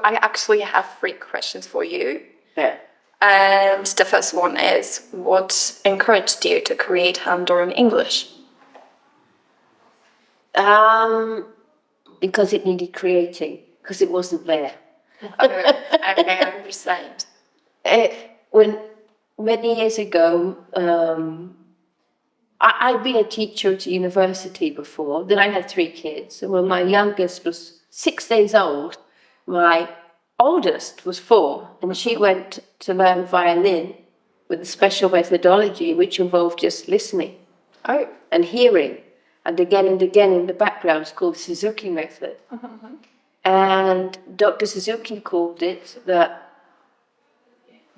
I actually have 3 questions for you. Yeah. And the first one is, what encouraged you to create Helen Doron English? Because it needed creating, because it wasn't there. Okay, I understand. When many years ago, I'd been a teacher at a university before. Then I had 3 kids, and when my youngest was 6 days old, my oldest was 4, and she went to learn violin with a special methodology which involved just listening and hearing, and again in the background. It's called the Suzuki method. And Dr. Suzuki called it the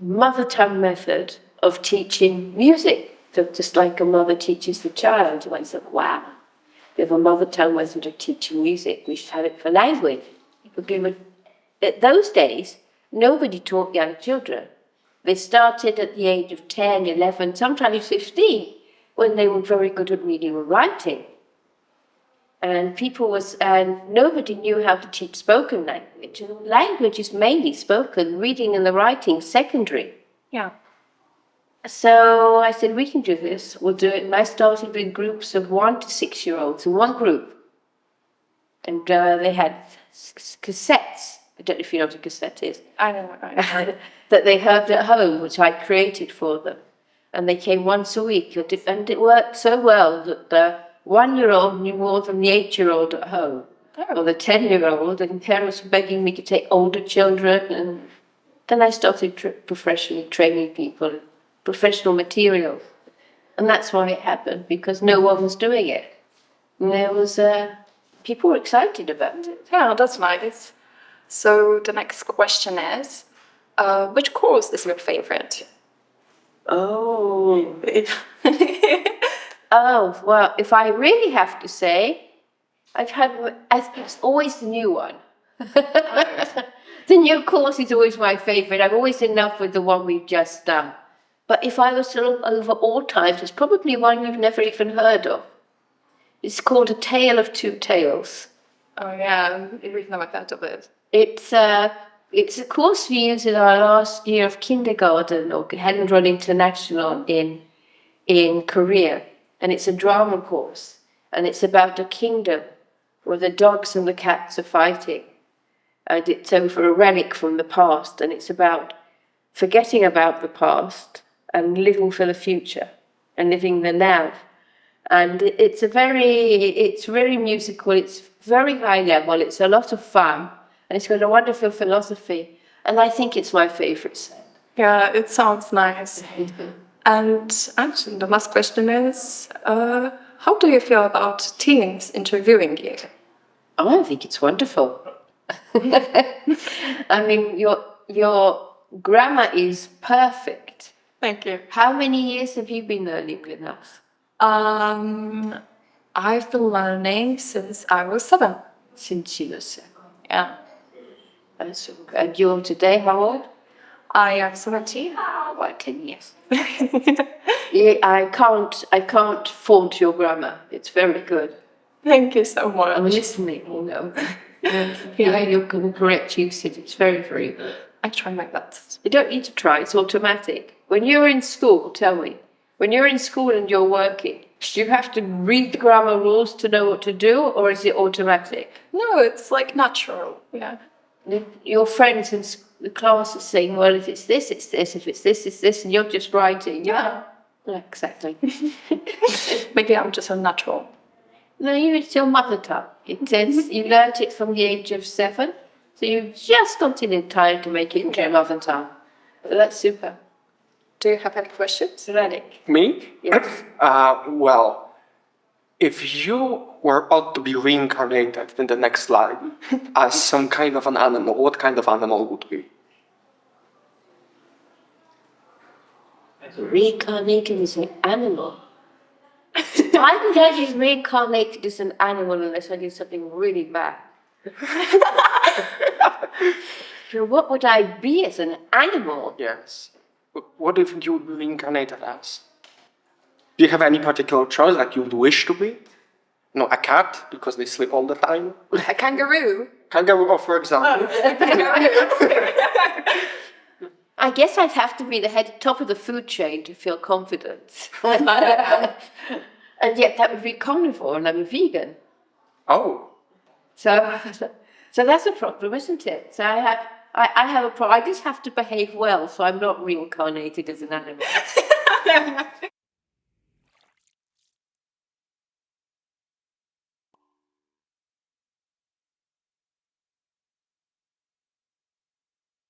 mother tongue method of teaching music. So just like a mother teaches the child. And I said, wow, we have a mother tongue method of teaching music. We should have it for language. At those days, nobody taught young children. They started at the age of 10, 11, sometimes 15, when they were very good at reading and writing. And nobody knew how to teach spoken language. And language is mainly spoken, reading and the writing secondary. Yeah. So I said, we can do this, we'll do it. And I started with groups of 1 to 6-year-olds in one group. And they had cassettes. I don't know if you know what a cassette is. I know. That they heard at home, which I created for them. And they came once a week. And it worked so well that the 1-year-old knew more than the 8-year-old at home. Or the 10-year-old. And parents were begging me to take older children. And then I started professionally training people in professional materials. And that's why it happened, because no one was doing it. And there was, people were excited about it. Yeah, that's nice. So the next question is, which course is your favorite? Oh, well, if I really have to say, it's always the new one. The new course is always my favorite. I'm always in love with the one we've just done. But if I was to look over all times, it's probably one you've never even heard of. It's called A Tale of Two Tales. Oh yeah, we've never heard of it. It's a course we used in our last year of kindergarten, or Helen Doron International in Korea. And it's a drama course. And it's about a kingdom where the dogs and the cats are fighting. And it's over a relic from the past. And it's about forgetting about the past and living for the future and living the now. And it's very musical, it's very high level, it's a lot of fun, and it's got a wonderful philosophy. And I think it's my favorite set. Yeah, it sounds nice. And actually, the last question is, how do you feel about teens interviewing you? Oh, I think it's wonderful. I mean, your grammar is perfect. Thank you. How many years have you been learning with us? I've been learning since I was 7. Since you were 7. Yeah. And you're today how old? I am 17. About 10 years. Yeah, I can't fault your grammar. It's very good. Thank you so much. I'm listening, you know. Yeah, you can correct usage. It's very, very good. I try my best. You don't need to try, it's automatic. When you're in school, tell me, when you're in school and you're working, do you have to read the grammar rules to know what to do, or is it automatic? No, it's like natural. Yeah. Your friends in the class are saying, well, if it's this, it's this, if it's this, it's this, and you're just writing. Yeah. Exactly. Maybe I'm just a natural. No, it's your mother tongue. It says you learnt it from the age of 7, so you've just got it in time to make it into your mother tongue. But that's super. Do you have any questions? Radek? Me? Yes. Well, if you were ought to be reincarnated in the next life as some kind of an animal, what kind of animal would be? Reincarnated as an animal? I would get you reincarnated as an animal unless I did something really bad. So what would I be as an animal? Yes. What if you would be reincarnated as? Do you have any particular choice that you would wish to be? No, a cat, because they sleep all the time. A kangaroo. Kangaroo, for example. I guess I'd have to be the top of the food chain to feel confident. And yet that would be carnivore, and I'm a vegan. Oh. So that's a problem, isn't it? So I have a problem. I just have to behave well, so I'm not reincarnated as an animal.